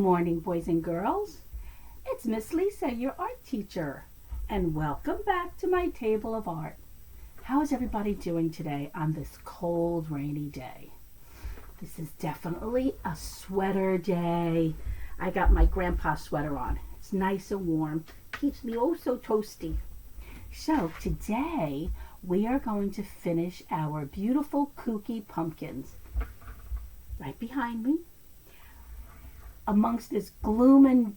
morning, boys and girls. It's Miss Lisa, your art teacher, and welcome back to my table of art. How is everybody doing today on this cold, rainy day? This is definitely a sweater day. I got my grandpa's sweater on. It's nice and warm. Keeps me oh so toasty. So today we are going to finish our beautiful Kooky pumpkins. Right behind me. Amongst this gloom and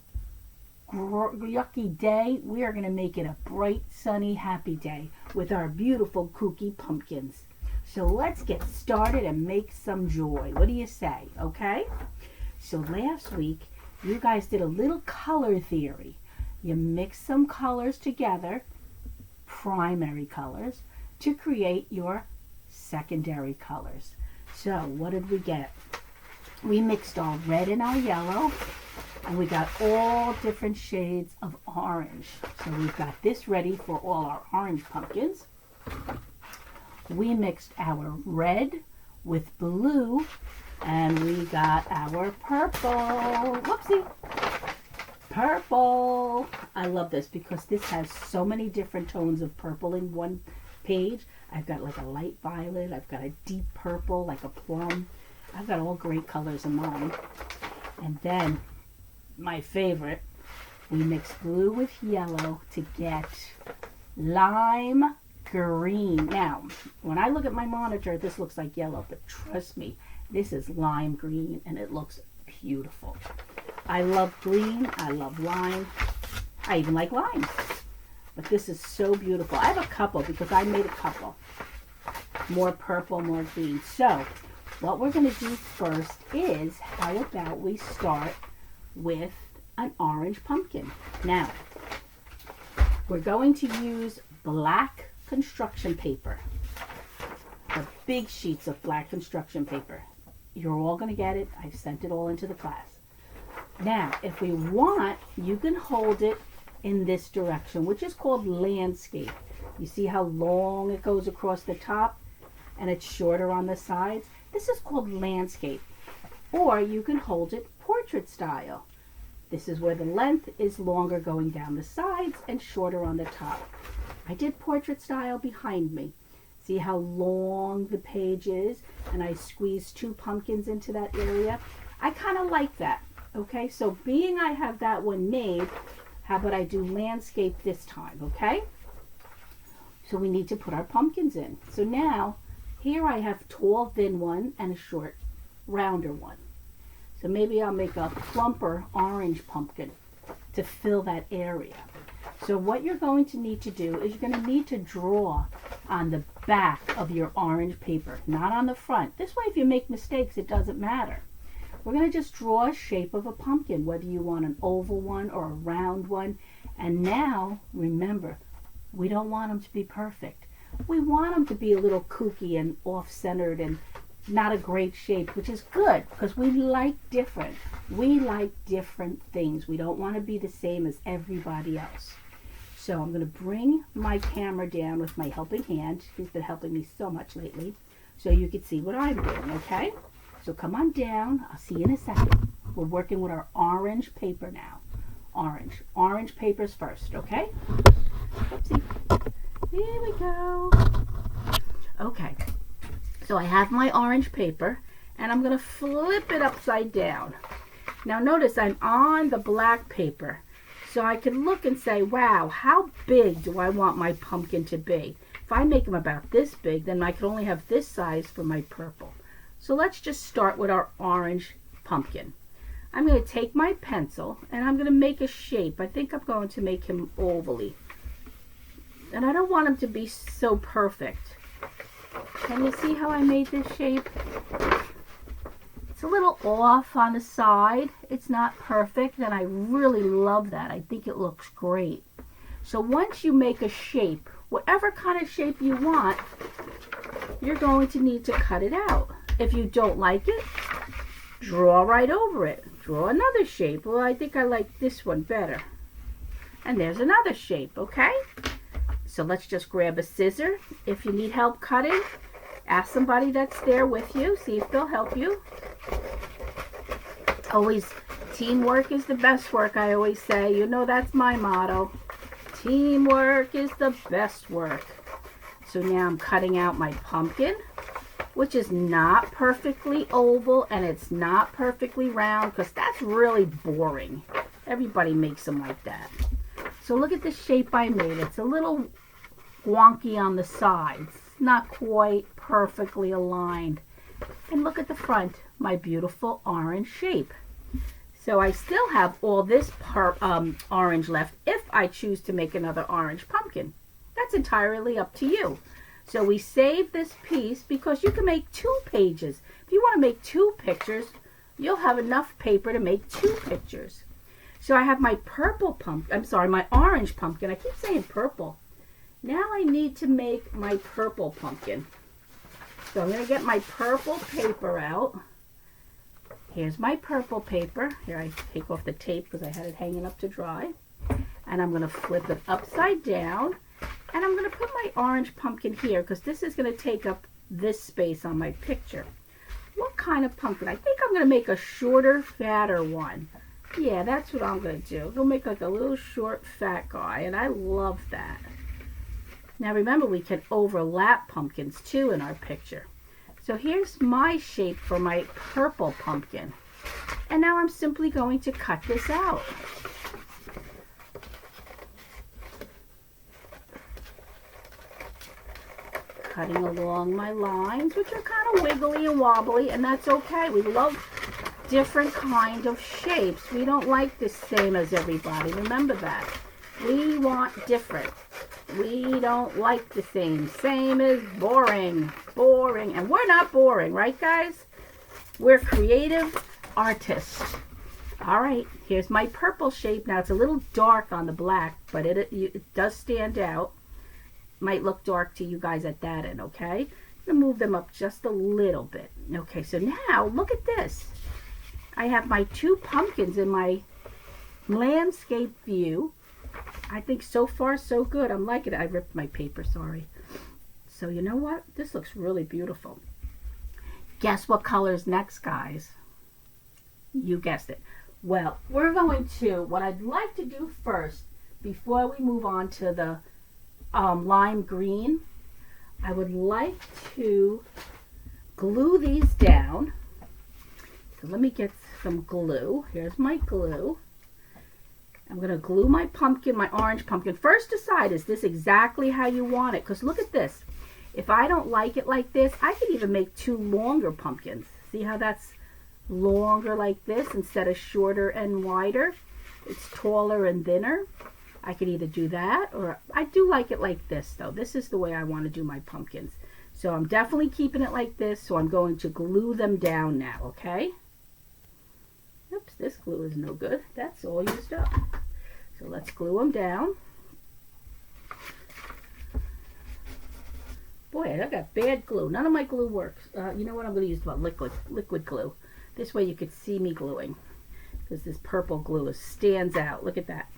yucky day, we are going to make it a bright, sunny, happy day with our beautiful Kooky pumpkins. So let's get started and make some joy. What do you say? Okay? So last week, you guys did a little color theory. You mixed some colors together, primary colors, to create your secondary colors. So what did we get? We mixed our red and our yellow, and we got all different shades of orange. So we've got this ready for all our orange pumpkins. We mixed our red with blue, and we got our purple. Whoopsie! Purple! I love this because this has so many different tones of purple in one page. I've got like a light violet, I've got a deep purple, like a plum. I've got all great colors in mine. And then, my favorite, we mix blue with yellow to get lime green. Now, when I look at my monitor, this looks like yellow, but trust me, this is lime green, and it looks beautiful. I love green, I love lime, I even like lime. But this is so beautiful. I have a couple because I made a couple. More purple, more green. So, what we're going to do first is, how about we start with an orange pumpkin. Now, we're going to use black construction paper. The big sheets of black construction paper. You're all going to get it. I've sent it all into the class. Now, if we want, you can hold it in this direction, which is called landscape. You see how long it goes across the top and it's shorter on the sides? This is called landscape. Or you can hold it portrait style. This is where the length is longer going down the sides and shorter on the top. I did portrait style behind me. See how long the page is? And I squeezed 2 pumpkins into that area. I kind of like that. Okay, so being I have that one made, how about I do landscape this time, okay? So we need to put our pumpkins in. So now, here I have tall, thin one and a short, rounder one. So maybe I'll make a plumper orange pumpkin to fill that area. So what you're going to need to do is you're going to need to draw on the back of your orange paper, not on the front. This way, if you make mistakes, it doesn't matter. We're going to just draw a shape of a pumpkin, whether you want an oval one or a round one. And now, remember, we don't want them to be perfect. We want them to be a little kooky and off-centered and not a great shape, which is good because we like different. We like different things. We don't want to be the same as everybody else. So I'm going to bring my camera down with my helping hand. He's been helping me so much lately. So you can see what I'm doing, okay? So come on down. I'll see you in a second. We're working with our orange paper now. Orange. Orange papers first, okay? Oopsie. Here we go. Okay, so I have my orange paper, and I'm going to flip it upside down. Now notice I'm on the black paper, so I can look and say, wow, how big do I want my pumpkin to be? If I make them about this big, then I can only have this size for my purple. So let's just start with our orange pumpkin. I'm going to take my pencil, and I'm going to make a shape. I think I'm going to make him ovally. And I don't want them to be so perfect. Can you see how I made this shape? It's a little off on the side. It's not perfect, and I really love that. I think it looks great. So once you make a shape, whatever kind of shape you want, you're going to need to cut it out. If you don't like it, draw right over it. Draw another shape. Well, I think I like this one better. And there's another shape, okay? So let's just grab a scissor. If you need help cutting, ask somebody that's there with you. See if they'll help you. Always Teamwork is the best work, I always say. You know that's my motto. Teamwork is the best work. So now I'm cutting out my pumpkin, which is not perfectly oval and it's not perfectly round because that's really boring. Everybody makes them like that. So look at the shape I made. It's a little wonky on the sides. Not quite perfectly aligned. And look at the front, my beautiful orange shape. So I still have all this orange left if I choose to make another orange pumpkin. That's entirely up to you. So we save this piece because you can make 2 pages. If you want to make 2 pictures, you'll have enough paper to make 2 pictures. So I have my purple pumpkin, I'm sorry, my orange pumpkin. I keep saying purple. Now I need to make my purple pumpkin. So I'm going to get my purple paper out. Here's my purple paper. Here, I take off the tape because I had it hanging up to dry. And I'm going to flip it upside down. And I'm going to put my orange pumpkin here because this is going to take up this space on my picture. What kind of pumpkin? I think I'm going to make a shorter, fatter one. Yeah, that's what I'm going to do. We'll make like a little short, fat guy. And I love that. Now remember, we can overlap pumpkins too in our picture. So here's my shape for my purple pumpkin. And now I'm simply going to cut this out. Cutting along my lines, which are kind of wiggly and wobbly, and that's okay. We love different kind of shapes. We don't like the same as everybody. Remember that. We want different. We don't like the same. Same is boring. Boring. And we're not boring, right, guys? We're creative artists. All right, here's my purple shape. Now, it's a little dark on the black, but it does stand out. Might look dark to you guys at that end, okay? I'm going to move them up just a little bit. Okay, so now, look at this. I have my 2 pumpkins in my landscape view. I think so far so good. I'm liking it. I ripped my paper, sorry. So you know what? This looks really beautiful. Guess what color's next, guys? You guessed it. Well, we're going to, what I'd like to do first, before we move on to the lime green, I would like to glue these down. So let me get some glue. Here's my glue. I'm going to glue my pumpkin, my orange pumpkin. First decide, is this exactly how you want it? Because look at this. If I don't like it like this, I could even make 2 longer pumpkins. See how that's longer like this instead of shorter and wider? It's taller and thinner. I could either do that, or I do like it like this though. This is the way I want to do my pumpkins. So I'm definitely keeping it like this, so I'm going to glue them down now, okay? Oops, this glue is no good. That's all used up. So let's glue them down. Boy, I got bad glue. None of my glue works. You know what? I'm going to use about liquid glue. This way you could see me gluing, because this purple glue stands out. Look at that.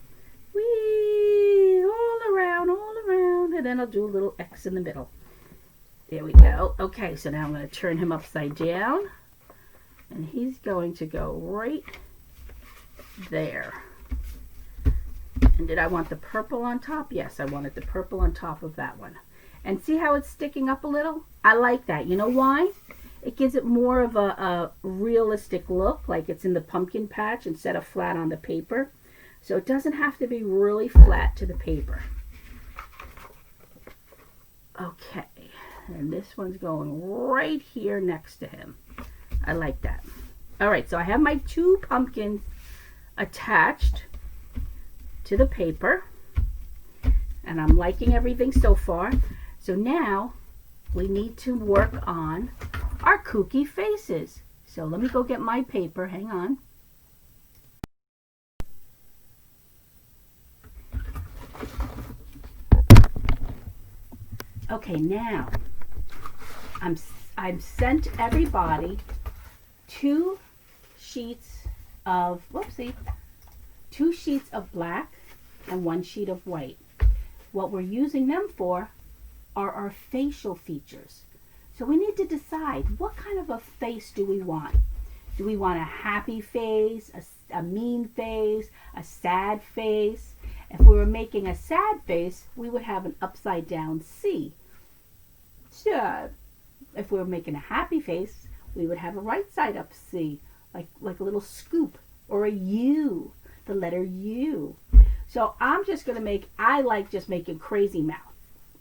Whee! All around, and then I'll do a little X in the middle. There we go. Okay, so now I'm going to turn him upside down, and he's going to go right there. And did I want the purple on top? Yes, I wanted the purple on top of that one. And see how it's sticking up a little? I like that. You know why? It gives it more of a realistic look, like it's in the pumpkin patch instead of flat on the paper. So it doesn't have to be really flat to the paper. Okay, and this one's going right here next to him. I like that. All right, so I have my 2 pumpkins attached to the paper, and I'm liking everything so far. So now we need to work on our kooky faces. So let me go get my paper. Hang on. Okay, now I've sent everybody 2 sheets of, 2 sheets of black and 1 sheet of white. What we're using them for are our facial features. So we need to decide, what kind of a face do we want? Do we want a happy face, a mean face, a sad face? If we were making a sad face, we would have an upside down C. So, if we were making a happy face, we would have a right side up C, like a little scoop, or a U, the letter U. So I'm just going to I like just making crazy mouth.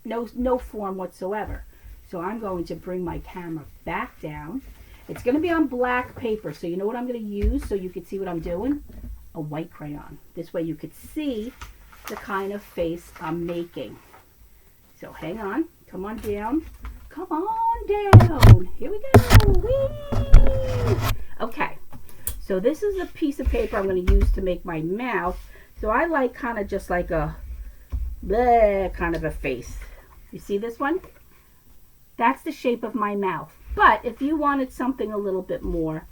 No form whatsoever. So I'm going to bring my camera back down. It's going to be on black paper. So you know what I'm going to use so you can see what I'm doing? A white crayon. This way you could see the kind of face I'm making. So hang on. Come on down. Come on down. Here we go. Whee! Okay. So this is a piece of paper I'm going to use to make my mouth. So I like kind of just like a bleh kind of a face. You see this one? That's the shape of my mouth. But if you wanted something a little bit more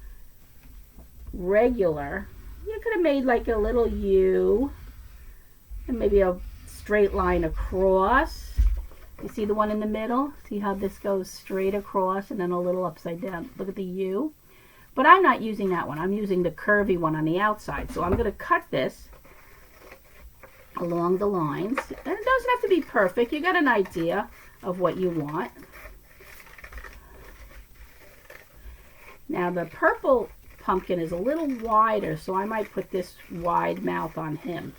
regular, you could have made like a little U and maybe a straight line across. You see the one in the middle? See how this goes straight across and then a little upside down. Look at the U. But I'm not using that one. I'm using the curvy one on the outside. So I'm going to cut this along the lines. And it doesn't have to be perfect. You got an idea of what you want. Now the purple pumpkin is a little wider, so I might put this wide mouth on him.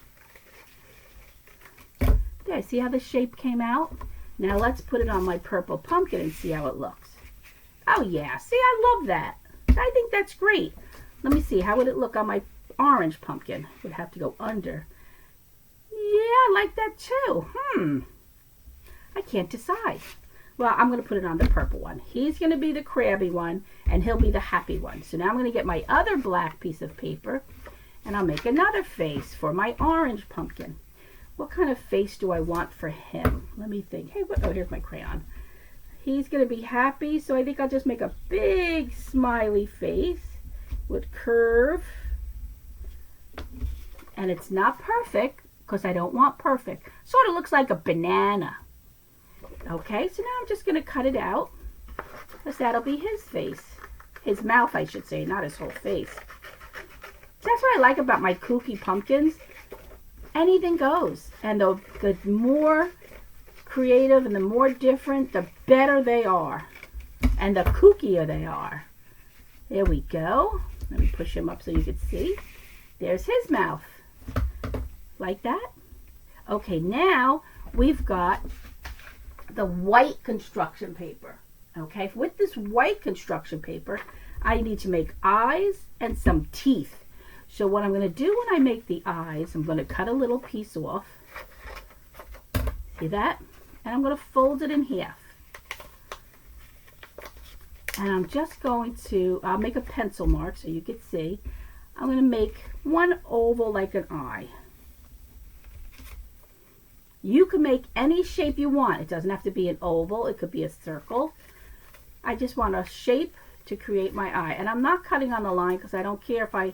There, see how the shape came out? Now let's put it on my purple pumpkin and see how it looks. Oh yeah, see, I love that. I think that's great. Let me see, how would it look on my orange pumpkin? Would have to go under. Yeah, I like that too. I can't decide. Well, I'm going to put it on the purple one. He's going to be the crabby one, and he'll be the happy one. So now I'm going to get my other black piece of paper, and I'll make another face for my orange pumpkin. What kind of face do I want for him? Let me think. Hey, oh, here's my crayon. He's going to be happy, so I think I'll just make a big smiley face with curve. And it's not perfect, because I don't want perfect. Sort of looks like a banana. Okay, so now I'm just going to cut it out, because that'll be his face. His mouth, I should say, not his whole face. That's what I like about my Kooky pumpkins. Anything goes. And the more creative and the more different, the better they are. And the kookier they are. There we go. Let me push him up so you can see. There's his mouth. Like that. Okay, now we've got the white construction paper. Okay, with this white construction paper, I need to make eyes and some teeth. So what I'm going to do when I make the eyes, I'm going to cut a little piece off. See that? And I'm going to fold it in half. And I'm just going to, I'll make a pencil mark so you can see. I'm going to make one oval like an eye. You can make any shape you want. It doesn't have to be an oval. It could be a circle. I just want a shape to create my eye. And I'm not cutting on the line because I don't care if I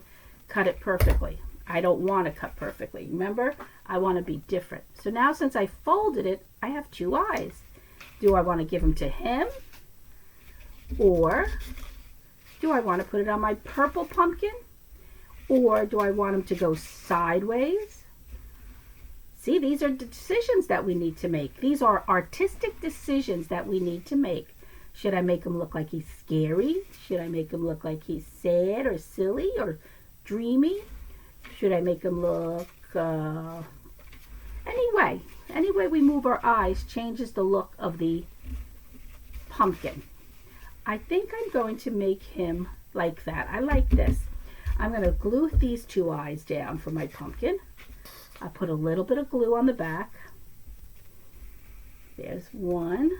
cut it perfectly. I don't want to cut perfectly. Remember, I want to be different. So now since I folded it, I have two eyes. Do I want to give them to him? Or do I want to put it on my purple pumpkin? Or do I want him to go sideways? See, these are decisions that we need to make. These are artistic decisions that we need to make. Should I make him look like he's scary? Should I make him look like he's sad or silly or dreamy? Should I make him look... Any way we move our eyes changes the look of the pumpkin. I think I'm going to make him like that. I like this. I'm going to glue these two eyes down for my pumpkin. I put a little bit of glue on the back. There's one.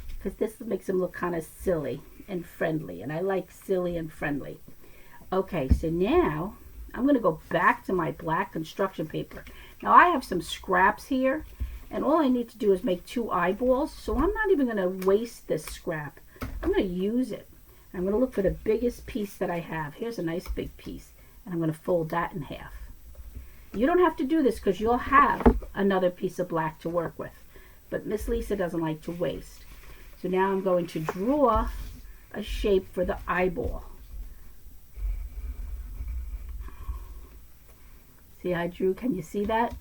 Because this makes him look kind of silly and friendly. And I like silly and friendly. Okay, so now I'm going to go back to my black construction paper. Now I have some scraps here. And all I need to do is make two eyeballs. So I'm not even going to waste this scrap. I'm going to use it. I'm going to look for the biggest piece that I have. Here's a nice big piece. And I'm going to fold that in half. You don't have to do this because you'll have another piece of black to work with. But Miss Lisa doesn't like to waste. So now I'm going to draw a shape for the eyeball. See, I drew, can you see that?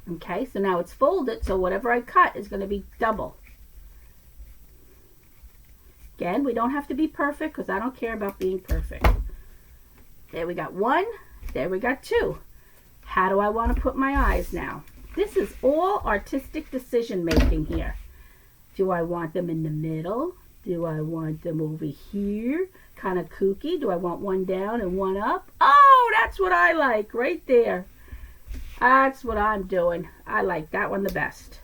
Okay, so now it's folded, so whatever I cut is going to be double. Again, we don't have to be perfect because I don't care about being perfect. There we got one. There we got two. How do I want to put my eyes now? This is all artistic decision making here. Do I want them in the middle? Do I want them over here? Kind of kooky. Do I want one down and one up? Oh, that's what I like right there. That's what I'm doing. I like that one the best.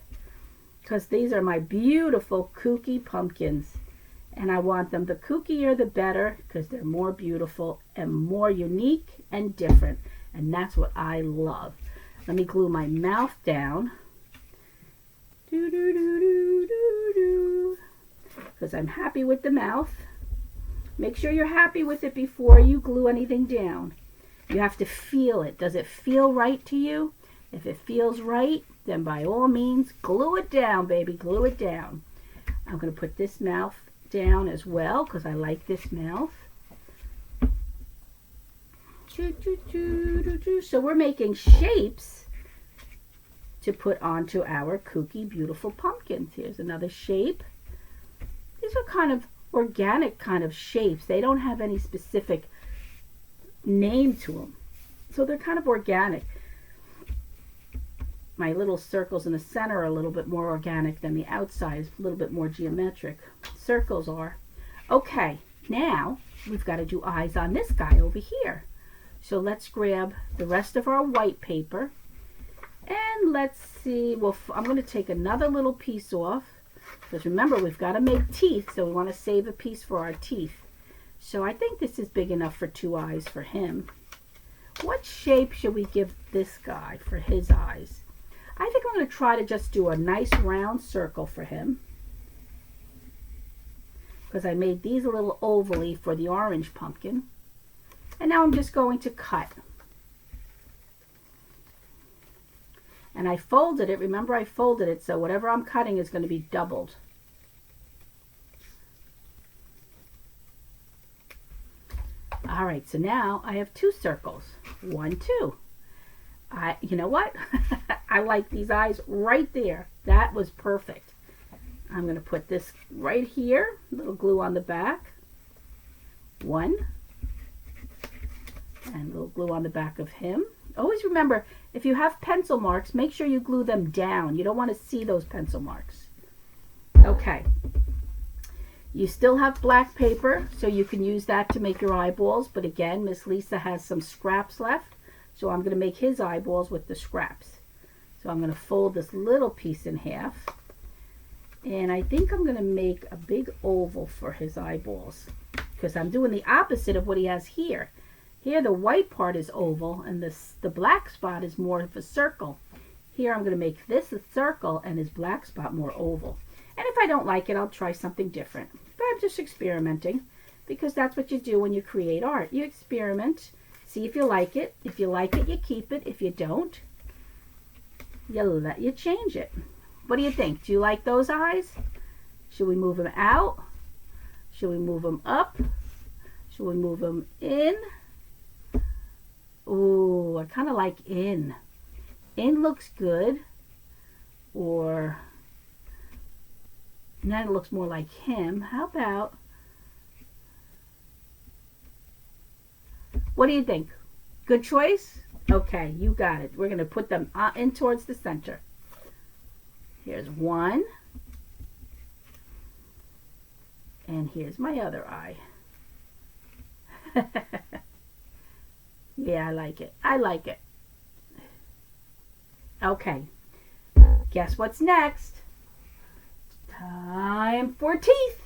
Because these are my beautiful kooky pumpkins. And I want them, the kookier the better, because they're more beautiful and more unique and different. And that's what I love. Let me glue my mouth down. Because I'm happy with the mouth. Make sure you're happy with it before you glue anything down. You have to feel it. Does it feel right to you? If it feels right, then by all means, glue it down, baby. Glue it down. I'm going to put this mouth down as well because I like this mouth. So we're making shapes to put onto our kooky, beautiful pumpkins. Here's another shape. These are kind of organic kind of shapes. They don't have any specific name to them. So they're kind of organic. My little circles in the center are a little bit more organic than the outside, a little bit more geometric. Circles are. Okay, now we've got to do eyes on this guy over here. So let's grab the rest of our white paper and let's see, well, I'm going to take another little piece off because remember we've got to make teeth, so we want to save a piece for our teeth. So I think this is big enough for two eyes for him. What shape should we give this guy for his eyes? I think I'm going to try to just do a nice round circle for him because I made these a little ovally for the orange pumpkin. And now I'm just going to cut. And I folded it. Remember, I folded it, so whatever I'm cutting is going to be doubled. All right, so now I have two circles. 1, 2. You know what? I like these eyes right there. That was perfect. I'm going to put this right here. A little glue on the back. 1. And a little glue on the back of him. Always remember, if you have pencil marks, make sure you glue them down. You don't want to see those pencil marks. Okay. You still have black paper, so you can use that to make your eyeballs. But again, Miss Lisa has some scraps left, so I'm going to make his eyeballs with the scraps. So I'm going to fold this little piece in half. And I think I'm going to make a big oval for his eyeballs because I'm doing the opposite of what he has here. Here the white part is oval and the black spot is more of a circle. Here I'm going to make this a circle and his black spot more oval. And if I don't like it, I'll try something different. But I'm just experimenting because that's what you do when you create art. You experiment, see if you like it. If you like it, you keep it. If you don't, you change it. What do you think? Do you like those eyes? Should we move them out? Should we move them up? Should we move them in? Ooh, I kind of like in. In looks good. Or, then it looks more like him. How about, what do you think? Good choice? Okay, you got it. We're going to put them in towards the center. Here's one. And here's my other eye. Yeah, I like it. I like it. Okay. Guess what's next? Time for teeth.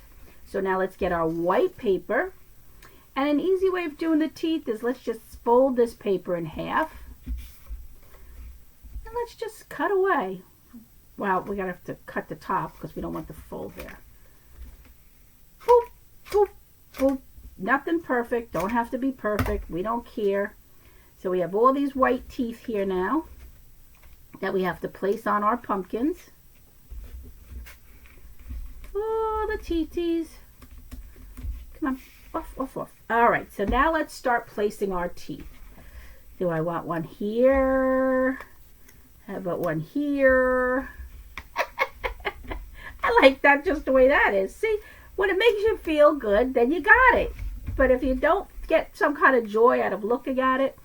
So now let's get our white paper. And an easy way of doing the teeth is let's just fold this paper in half. And let's just cut away. Well, we're going to have to cut the top because we don't want the fold there. Boop, boop, boop. Nothing perfect. Don't have to be perfect. We don't care. So we have all these white teeth here now that we have to place on our pumpkins. Oh, the teeties. Come on. Off, off, off. All right, so now let's start placing our teeth. Do I want one here? How about one here? I like that just the way that is. See, when it makes you feel good, then you got it. But if you don't get some kind of joy out of looking at it,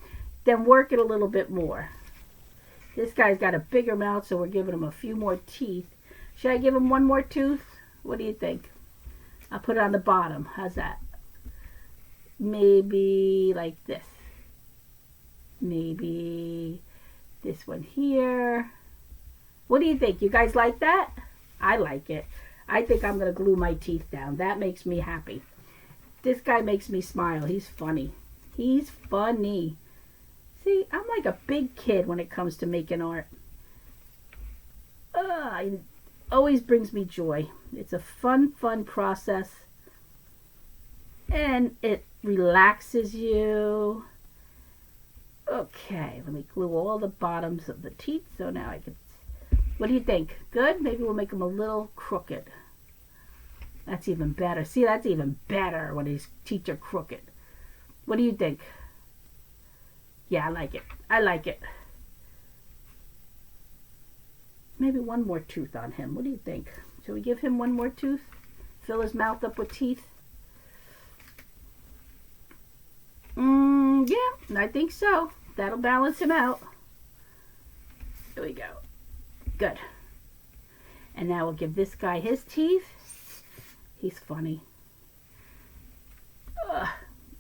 then work it a little bit more. This guy's got a bigger mouth, so we're giving him a few more teeth. Should I give him one more tooth? What do you think? I'll put it on the bottom. How's that? Maybe like this. Maybe this one here. What do you think? You guys like that? I like it. I think I'm going to glue my teeth down. That makes me happy. This guy makes me smile. He's funny. He's funny. See, I'm like a big kid when it comes to making art. It always brings me joy. It's a fun process. And it relaxes you. Okay, let me glue all the bottoms of the teeth. So now I can... What do you think? Good? Maybe we'll make them a little crooked. That's even better. See, that's even better when his teeth are crooked. What do you think? Yeah, I like it. I like it. Maybe one more tooth on him. What do you think? Shall we give him one more tooth? Fill his mouth up with teeth? Yeah, I think so. That'll balance him out. There we go. Good. And now we'll give this guy his teeth. He's funny.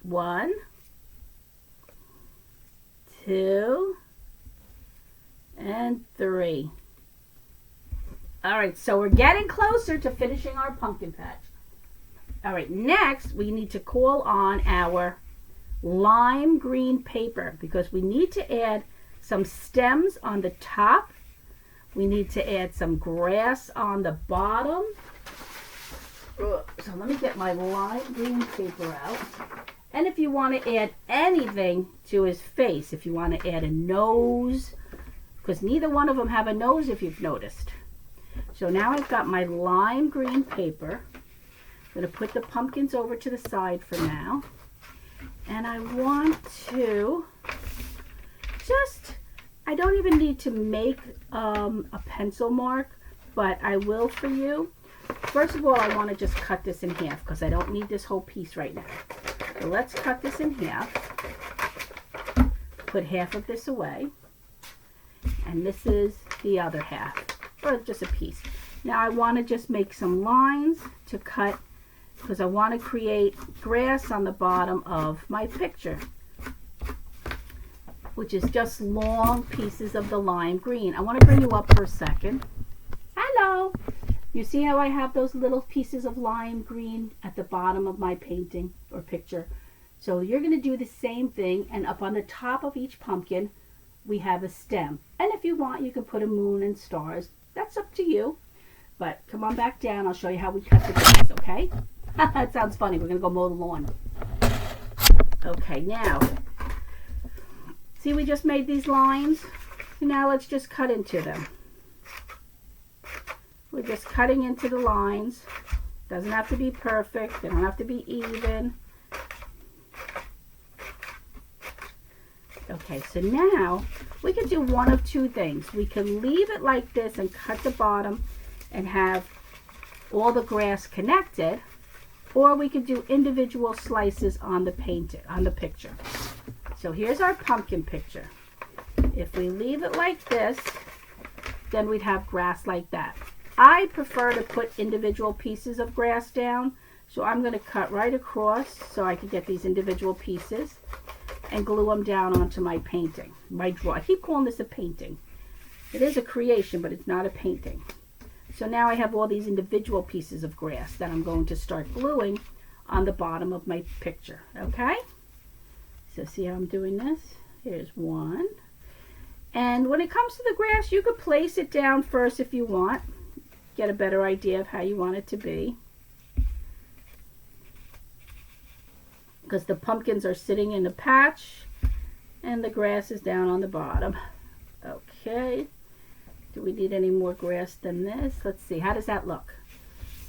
1, 2, and 3. All right, so we're getting closer to finishing our pumpkin patch. All right, next we need to call on our lime green paper because we need to add some stems on the top. We need to add some grass on the bottom. So let me get my lime green paper out. And if you want to add anything to his face, if you want to add a nose, because neither one of them have a nose if you've noticed. So now I've got my lime green paper. I'm going to put the pumpkins over to the side for now. And I want to just, I don't even need to make a pencil mark, but I will for you. First of all, I want to just cut this in half because I don't need this whole piece right now. So let's cut this in half. Put half of this away. And this is the other half, or just a piece. Now I want to just make some lines to cut because I want to create grass on the bottom of my picture, which is just long pieces of the lime green. I want to bring you up for a second. Hello. You see how I have those little pieces of lime green at the bottom of my painting or picture? So you're going to do the same thing, and up on the top of each pumpkin we have a stem. And if you want, you can put a moon and stars. That's up to you. But come on back down. I'll show you how we cut the grass, okay? That sounds funny. We're going to go mow the lawn. Okay, now, see we just made these lines? Now let's just cut into them. We're just cutting into the lines. Doesn't have to be perfect. They don't have to be even. Okay, so now we can do one of two things. We can leave it like this and cut the bottom and have all the grass connected, or we could do individual slices on the picture. So here's our pumpkin picture. If we leave it like this, then we'd have grass like that. I prefer to put individual pieces of grass down, so I'm going to cut right across so I can get these individual pieces and glue them down onto my painting, my draw. I keep calling this a painting. It is a creation, but it's not a painting. So now I have all these individual pieces of grass that I'm going to start gluing on the bottom of my picture, okay? So see how I'm doing this? Here's one. And when it comes to the grass, you could place it down first if you want. Get a better idea of how you want it to be. Because the pumpkins are sitting in a patch and the grass is down on the bottom. Okay. Do we need any more grass than this? Let's see. How does that look?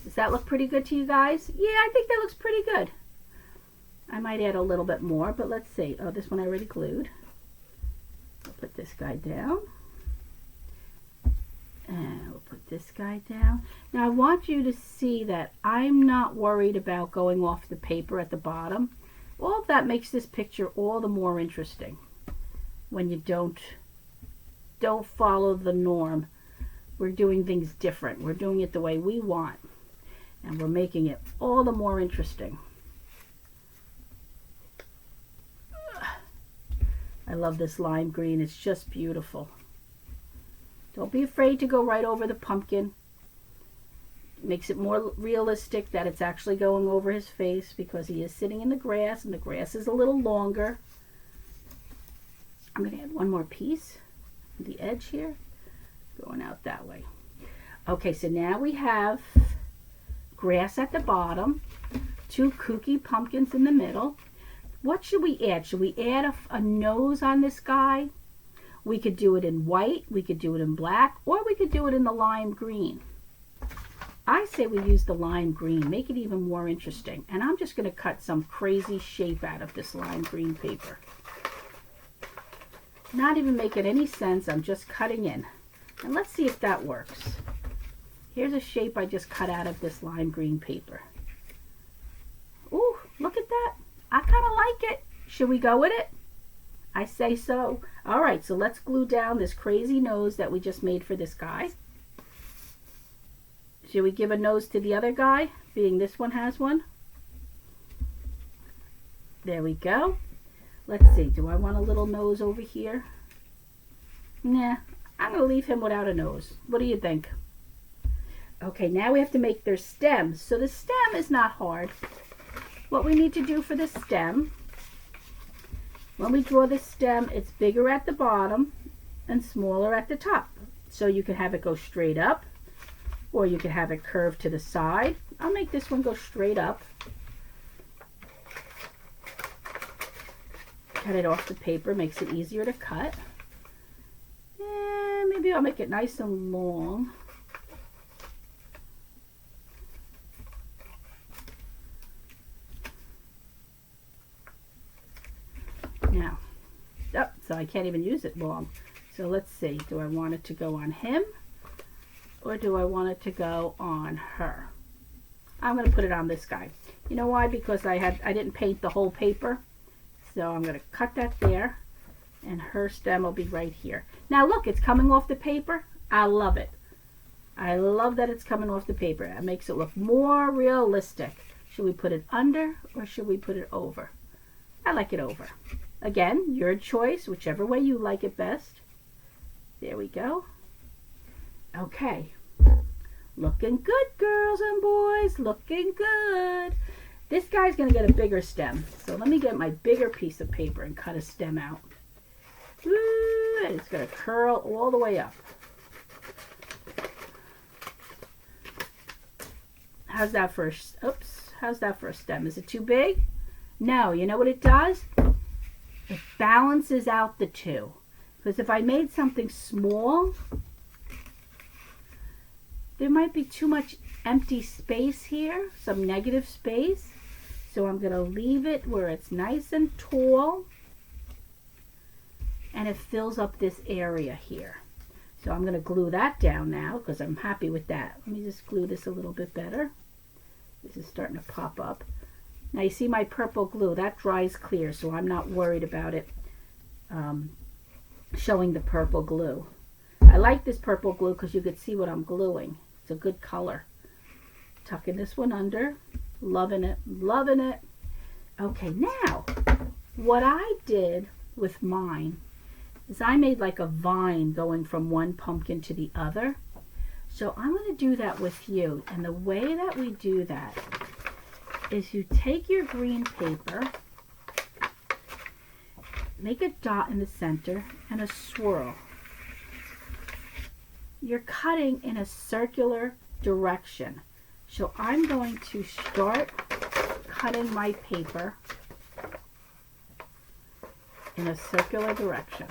Does that look pretty good to you guys? Yeah, I think that looks pretty good. I might add a little bit more, but let's see. Oh, this one I already glued. Put this guy down. And we'll put this guy down. Now I want you to see that I'm not worried about going off the paper at the bottom. All of that makes this picture all the more interesting when you don't follow the norm. We're doing things different. We're doing it the way we want. And we're making it all the more interesting. I love this lime green. It's just beautiful. Don't be afraid to go right over the pumpkin. It makes it more realistic that it's actually going over his face because he is sitting in the grass and the grass is a little longer. I'm going to add one more piece on the edge here, going out that way. Okay, so now we have grass at the bottom, 2 kooky pumpkins in the middle. What should we add? Should we add a nose on this guy? We could do it in white, we could do it in black, or we could do it in the lime green. I say we use the lime green, make it even more interesting. And I'm just going to cut some crazy shape out of this lime green paper. Not even making any sense, I'm just cutting in. And let's see if that works. Here's a shape I just cut out of this lime green paper. Ooh, look at that. I kind of like it. Should we go with it? I say so. All right, so let's glue down this crazy nose that we just made for this guy. Should we give a nose to the other guy, being this one has one? There we go. Let's see, do I want a little nose over here? Nah, I'm going to leave him without a nose. What do you think? Okay, now we have to make their stems. So the stem is not hard. What we need to do for the stem, when we draw the stem, it's bigger at the bottom and smaller at the top. So you can have it go straight up, or you can have it curved to the side. I'll make this one go straight up. Cut it off the paper, makes it easier to cut. And maybe I'll make it nice and long. Now, oh, so I can't even use it long. So let's see, do I want it to go on him or do I want it to go on her? I'm going to put it on this guy. You know why? Because I didn't paint the whole paper. So I'm going to cut that there and her stem will be right here. Now look, it's coming off the paper. I love it. I love that it's coming off the paper. It makes it look more realistic. Should we put it under or should we put it over? I like it over. Again, your choice, whichever way you like it best. There we go. Okay. Looking good, girls and boys. Looking good. This guy's going to get a bigger stem. So let me get my bigger piece of paper and cut a stem out. Woo, and it's going to curl all the way up. How's that for a stem? Is it too big? No, you know what it does? It balances out the two. Because if I made something small, there might be too much empty space here, some negative space. So I'm going to leave it where it's nice and tall and it fills up this area here. So I'm going to glue that down now because I'm happy with that. Let me just glue this a little bit better. This is starting to pop up. Now you see my purple glue, that dries clear, so I'm not worried about it showing the purple glue. I like this purple glue because you could see what I'm gluing. It's a good color. Tucking this one under, loving it, loving it. Okay, now what I did with mine is I made like a vine going from one pumpkin to the other. So I'm going to do that with you, and the way that we do that is you take your green paper, make a dot in the center and a swirl. You're cutting in a circular direction. So I'm going to start cutting my paper in a circular direction.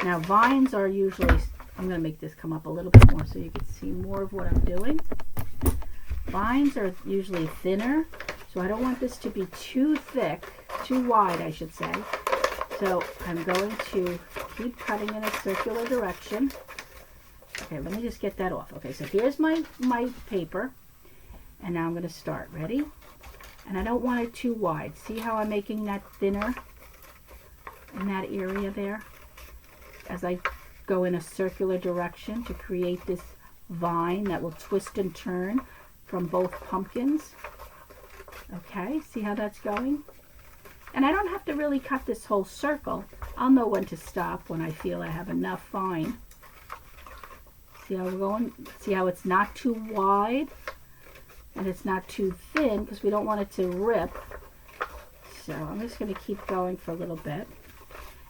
Now vines are usually, I'm going to make this come up a little bit more so you can see more of what I'm doing. Vines are usually thinner, so I don't want this to be too thick, too wide I should say. So I'm going to keep cutting in a circular direction. Okay, let me just get that off. Okay, so here's my paper. And now I'm going to start. Ready? And I don't want it too wide. See how I'm making that thinner in that area there? As I go in a circular direction to create this vine that will twist and turn from both pumpkins. Okay, see how that's going? And I don't have to really cut this whole circle. I'll know when to stop when I feel I have enough vine. See how we're going? See how it's not too wide and it's not too thin because we don't want it to rip. So I'm just going to keep going for a little bit.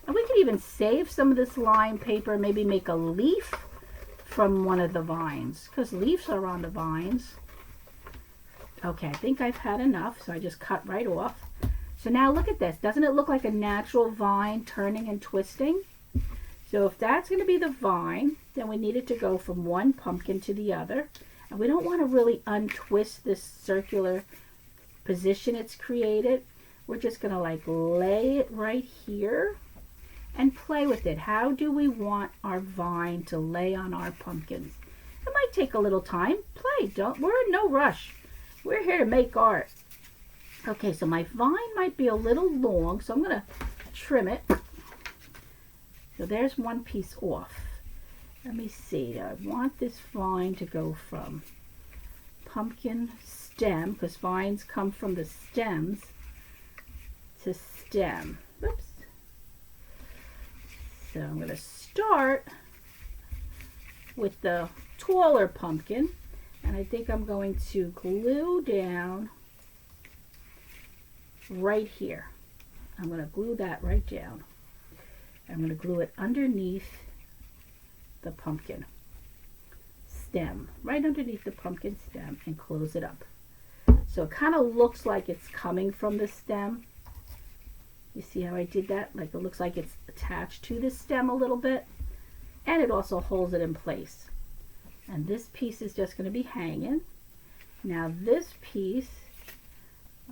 And we could even save some of this lime paper, maybe make a leaf from one of the vines because leaves are on the vines. Okay, I think I've had enough, so I just cut right off. So now look at this. Doesn't it look like a natural vine turning and twisting? So if that's going to be the vine, then we need it to go from one pumpkin to the other. And we don't want to really untwist this circular position it's created. We're just going to like lay it right here and play with it. How do we want our vine to lay on our pumpkins? It might take a little time. Play. We're in no rush. We're here to make art. Okay, so my vine might be a little long, so I'm going to trim it. So there's one piece off. Let me see. I want this vine to go from pumpkin stem, because vines come from the stems, to stem. Oops. So I'm going to start with the taller pumpkin, and I think I'm going to glue down right here. I'm going to glue that right down. I'm going to glue it underneath the pumpkin stem, right underneath the pumpkin stem, and close it up. So it kind of looks like it's coming from the stem. You see how I did that? Like it looks like it's attached to the stem a little bit, and it also holds it in place. And this piece is just going to be hanging. Now this piece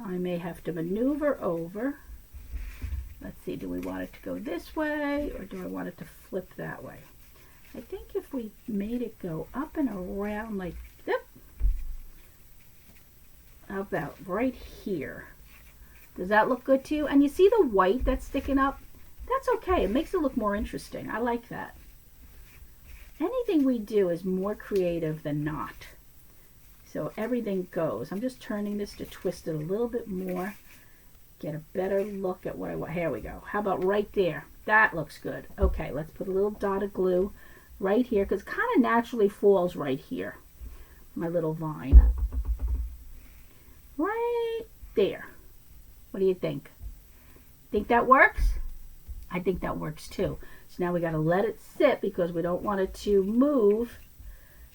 I may have to maneuver over. Let's see, do we want it to go this way or do I want it to flip that way? I think if we made it go up and around like this, about right here. Does that look good to you? And you see the white that's sticking up? That's okay. It makes it look more interesting. I like that. Anything we do is more creative than not. So everything goes. I'm just turning this to twist it a little bit more. Get a better look at what I want. Here we go. How about right there? That looks good. Okay, let's put a little dot of glue right here because it kind of naturally falls right here. My little vine. Right there. What do you think? Think that works? I think that works too. So now we got to let it sit because we don't want it to move.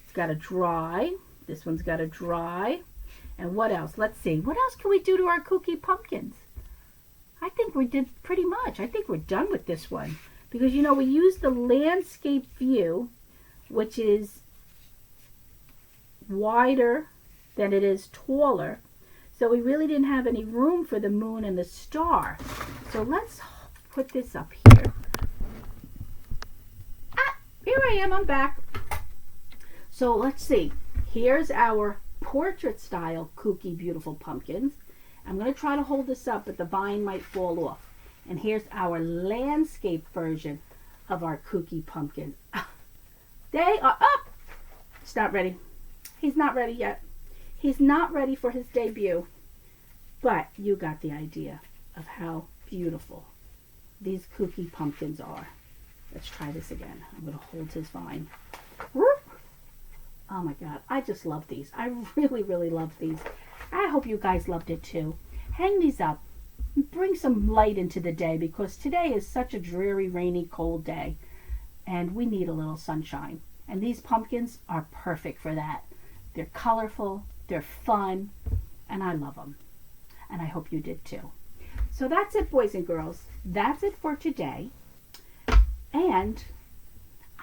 It's got to dry. This one's got to dry. And what else? Let's see. What else can we do to our Kooky pumpkins? I think we did pretty much. I think we're done with this one. Because, you know, we used the landscape view, which is wider than it is taller. So we really didn't have any room for the moon and the star. So let's put this up here. Ah, here I am. I'm back. So let's see. Here's our portrait style Kooky beautiful pumpkins. I'm going to try to hold this up, but the vine might fall off. And here's our landscape version of our Kooky pumpkin. They are up. It's not ready. He's not ready yet. He's not ready for his debut. But you got the idea of how beautiful these Kooky pumpkins are. Let's try this again. I'm going to hold his vine. Oh my God, I just love these. I really, really love these. I hope you guys loved it too. Hang these up. Bring some light into the day because today is such a dreary, rainy, cold day. And we need a little sunshine. And these pumpkins are perfect for that. They're colorful, they're fun, and I love them. And I hope you did too. So that's it, boys and girls. That's it for today. And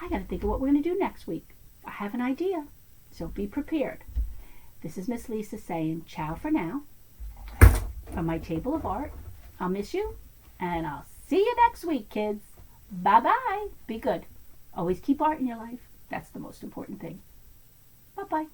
I got to think of what we're going to do next week. I have an idea. So be prepared. This is Miss Lisa saying ciao for now from my table of art. I'll miss you, and I'll See you next week, kids. Bye-bye. Be good. Always keep art in your life. That's the most important thing. Bye-bye.